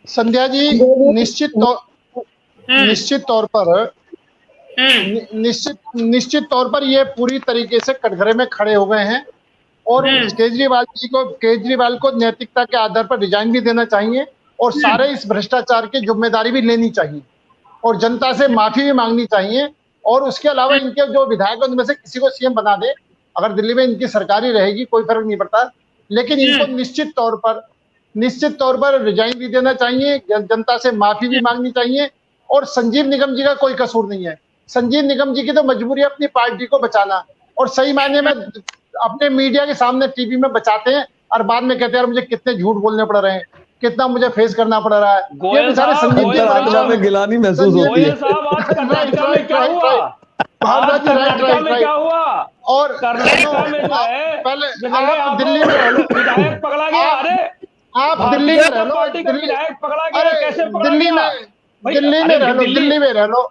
संध्या जी, निश्चित तौर पर निश्चित तौर पर ये पूरी तरीके से कटघरे में खड़े हो गए हैं और केजरीवाल को नैतिकता के आधार पर रिजाइन भी देना चाहिए और सारे इस भ्रष्टाचार की जिम्मेदारी भी लेनी चाहिए और जनता से माफी भी मांगनी चाहिए। और उसके अलावा इनके जो विधायक उनमें से किसी को सीएम बना दे, अगर दिल्ली में इनकी सरकार ही रहेगी कोई फर्क नहीं पड़ता, लेकिन इनको निश्चित तौर पर रिजाइन भी देना चाहिए, जनता से माफी भी मांगनी चाहिए। और संजीव निगम जी का कोई कसूर नहीं है। संजीव निगम जी की तो मजबूरी है अपनी पार्टी को बचाना, और सही मायने में अपने मीडिया के सामने टीवी में बचाते हैं और बाद में कहते हैं मुझे कितने झूठ बोलने पड़ रहे हैं, कितना मुझे फेस करना पड़ रहा है। ये बेचारे संजीव जी में गिलानी महसूस होती है। और पहले आप दिल्ली में रह लो, आप दिल्ली में रह लो, दिल्ली में रह लो,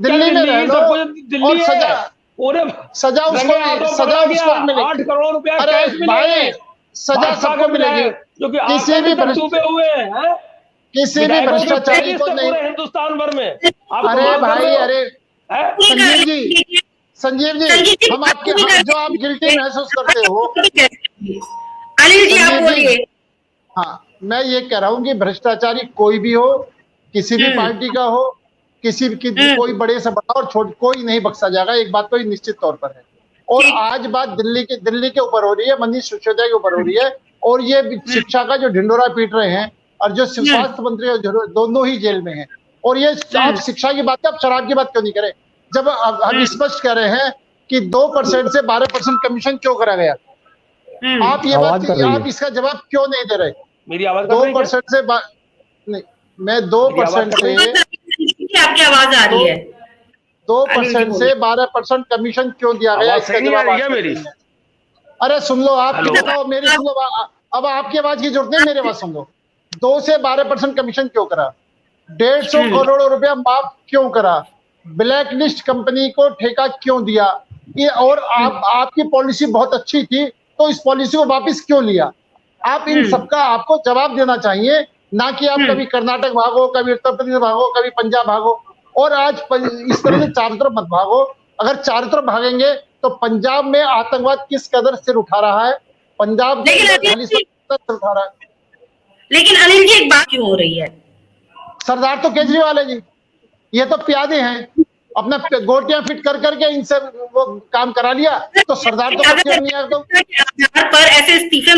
दिल्ली में रह लो और सजा उसको मिलेगी। 8 करोड़ रुपया अरे भाई, सजा सबको मिलेगी। किसी भी भ्रष्टाचारी को नहीं, हिंदुस्तान भर में। अरे भाई, अरे संजीव जी, हम आपके जो आप गिल्टी महसूस करते हो, अनिल जी आप बोलिए। हाँ, मैं ये कह रहा हूँ कि भ्रष्टाचारी कोई भी हो, किसी भी पार्टी का हो, कोई बड़े से बड़ा और छोटे, कोई नहीं बख्शा जाएगा। एक बात तो निश्चित तौर पर है। और आज बात दिल्ली के ऊपर हो रही है, मनीष सिसोदिया के ऊपर हो रही है, और ये शिक्षा का जो ढिंडोरा पीट रहे हैं, और जो स्वास्थ्य मंत्री दोनों ही जेल में हैं। और ये आप शिक्षा की बात, आप शराब की बात क्यों नहीं करें? जब हम स्पष्ट कह रहे हैं कि 2% से 12% कमीशन क्यों करा गया, आप ये बात, आप इसका जवाब क्यों नहीं दे रहे? मेरी आवाज 2% से नहीं, मैं 2% से, आपकी आवाज आ रही है, 2% से 12% कमीशन क्यों दिया गया, इसका जवाब मेरी। अरे सुन लो, आप बताओ, मेरी सुन लो, अब आपकी आवाज की जरूरत नहीं, मेरी आवाज सुन लो। 2 से 12% कमीशन क्यों करा? 150 करोड़ रुपया माफ क्यों करा? ब्लैक लिस्ट कंपनी को ठेका क्यों दिया? ये और आपकी पॉलिसी बहुत अच्छी थी, तो इस पॉलिसी को वापस क्यों लिया? आप इन सबका आपको जवाब देना चाहिए, ना कि आप कभी कर्नाटक भागो, कभी उत्तर प्रदेश भागो, कभी पंजाब भागो, और आज इस तरह से चारों तरफ मत भागो। अगर चारों तरफ भागेंगे तो पंजाब में आतंकवाद किस कदर सिर उठा रहा है, पंजाब सिर उठा रहा है। लेकिन अनिल जी, एक बात क्यों हो रही है? सरदार तो केजरीवाल है जी, ये तो प्यादे हैं, अपना गोटियां फिट कर करके इनसे वो काम करा लिया, तो सरदार तो नहीं है। पर ऐसे इस्तीफे,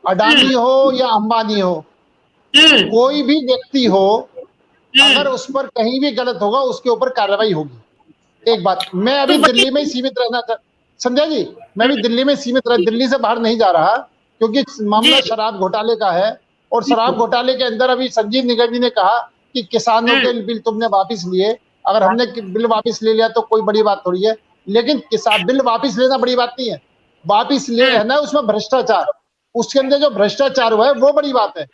अडानी हो या अंबानी हो, कोई भी व्यक्ति हो, अगर उस पर कहीं भी गलत होगा उसके ऊपर कार्रवाई होगी। एक बात, मैं अभी दिल्ली में ही सीमित रहना संध्या जी, मैं भी दिल्ली में सीमित दिल्ली से बाहर नहीं जा रहा, क्योंकि मामला शराब घोटाले का है। और शराब घोटाले के अंदर अभी संजीव निगम जी ने कहा कि किसानों के बिल तुमने वापस लिए। अगर हमने बिल वापस ले लिया तो कोई बड़ी बात थोड़ी है, लेकिन किसान बिल वापस लेना बड़ी बात नहीं है, वापस ले है ना उसमें भ्रष्टाचार, उसके अंदर जो भ्रष्टाचार हुआ है वो बड़ी बात है।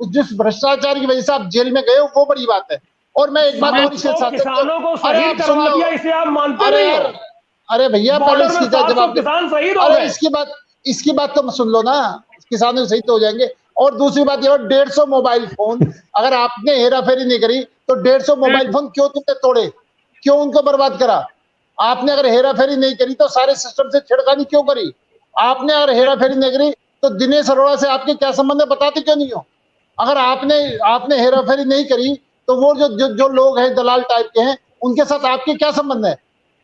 जिस भ्रष्टाचार की वजह से आप जेल में गए हो वो बड़ी बात है। और मैं एक बात और इसके साथ, किसानों को शहीद करवा दिया, इसे आप मानते नहीं हो? अरे भैया, पहले इसकी जवाब, अरे इसकी बात तो सुन लो ना, किसानों सही तो हो जाएंगे। और दूसरी बात ये, 150 मोबाइल फोन, अगर आपने हेराफेरी नहीं करी तो 150 मोबाइल फोन क्यों तुमने तोड़े, क्यों उनको बर्बाद करा? आपने अगर हेराफेरी नहीं करी तो सारे सिस्टम से छेड़खानी क्यों करी? आपने अगर हेराफेरी नहीं करी तो दिनेश अरोड़ा से आपके क्या संबंध है, बताते क्यों नहीं हो? अगर आपने हेराफेरी नहीं करी तो वो जो लोग हैं दलाल टाइप के हैं, उनके साथ आपके क्या संबंध है?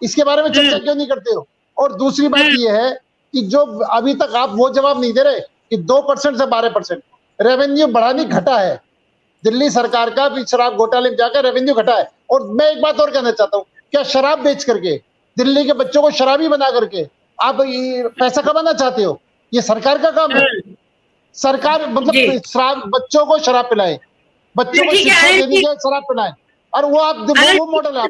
इसके बारे में चर्चा क्यों नहीं करते हो? और दूसरी बात यह है कि जो अभी तक आप वो जवाब नहीं दे रहे कि 2% से 12% रेवेन्यू बढ़ानी घटा है दिल्ली सरकार का, शराब घोटाले में जाकर रेवेन्यू घटा है। और मैं एक बात और कहना चाहता हूँ, क्या शराब बेच करके, दिल्ली के बच्चों को शराबी बना करके आप पैसा कमाना चाहते हो? ये सरकार का काम है। सरकार मतलब शराब, बच्चों को शराब पिलाए, बच्चों को शिक्षा देने के शराब पिलाए, और वो आप वो मॉडल आप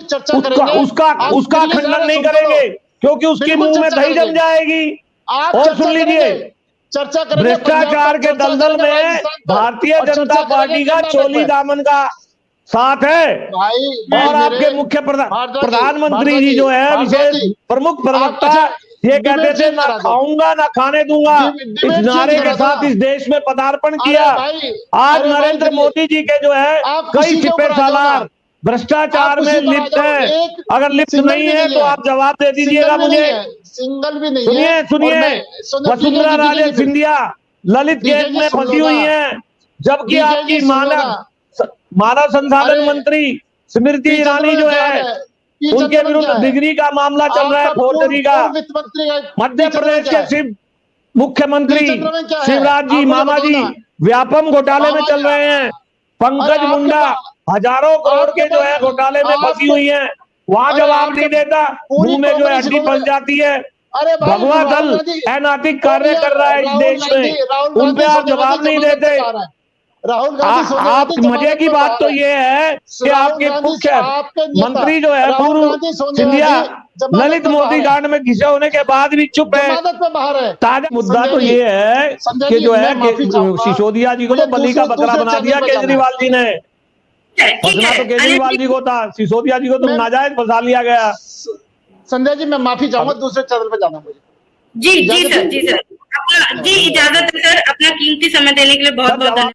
चर्चा करेंगे, उसका खंडन नहीं करेंगे, क्योंकि उसके मुंह में दही जम जाएगी। और सुन लीजिए, चर्चा करेंगे भ्रष्टाचार के दलदल में भारतीय जनता पार्टी का चोली दामन का साथ है। और आपके मुख्य प्रधानमंत्री जी जो है, विशेष प्रमुख प्रवक्ता ये कहते डिबेट थे चेंज ना करा दो। खाऊंगा ना खाने दूंगा, डिबेट इस चेंज नारे के करा दो साथ ना। इस देश में पदार्पण अरे किया। भाई, आज अरे भाई, नरेंद्र दिल्ली- मोदी जी के जो है आप कई उसी के ऊपर सिपे आ जाओ ना। सालार भ्रष्टाचार आप में उसी पर आ लिप्त जाओ। है। एक अगर लिप्त सिंगल नहीं भी है नहीं तो है। आप जवाब दे दीजिएगा सिंगल भी मुझे। नहीं है, सिंगल भी नहीं सुनिए है। सुनिए, और मैं- सुनो, वसुंधरा DK राजे जी, सिंधिया ललित DK गेट जी में सुन लो फंसी हुई ना। हैं, जबकि DK जी आपकी सुन लो मानव संसाधन अरे, मंत्री स्मृति पी ईरानी चिदंबरम जो क्या है पी उनके चिदंबरम विरुद्ध क्या है? डिग्री का मामला चल रहा है, आपका फोर्जरी का। पूर्व वित्त मंत्री है, मध्य पी चिदंबरम प्रदेश क्या के है? शिव मुख्यमंत्री पी चिदंबरम क्या है? शिवराज जी आप मुझे मामा बताओ जी ना। व्यापम घोटाले में मामा चल जी, रहे हैं। अरे पंकज आपके मुंडा पास- हजारों करोड़ आपके के जो पास- है घोटाले में फंसी आपके- हुई है, वहां अरे जवाब आपके नहीं देता, पूरी मुंह में जो है कांग्रेस हड्डी को- फंस जाती है। अरे भाई, भगवा राहुल दल गांधी- अनैतिक कार्य सोनिया- कर रहा है इस राहुल देश में, राहुल उन पे गांधी आप जवाब नहीं जमानत पे देते। बाहर है। राहुल गांधी सोनिया आप गांधी मजे जमानत की पे बात बाहर तो ये है कि राहुल आपके गांधी मुख्य आपके नेता मंत्री जो है राहुल पूर्व गांधी सोनिया सिंधिया गांधी जमानत ललित पे मोदी बाहर है। कांड में घिसे होने के बाद भी चुप है। जमानत पे बाहर है। ताजा मुद्दा संजय तो जी, ये है संजय कि जी, जो है मैं माफी चाहूंगा। सिसोदिया जी को तो मुझे बलि का बकरा दूसरे बना चैनल दिया पे जाना केजरीवाल जी ने। ठीक फंसना है तो केजरीवाल जी को था, सिसोदिया जी को तो मैं- नाजायज फंसा लिया गया। संजय जी, मैं माफी चाहूंगा, दूसरे चैनल पे जाना मुझे। जी जी इजाजत सर, है? जी सर, अपना जी इजाजत है सर, अपना कीमती समय देने के लिए बहुत सर, बहुत जवाब धन्यवाद।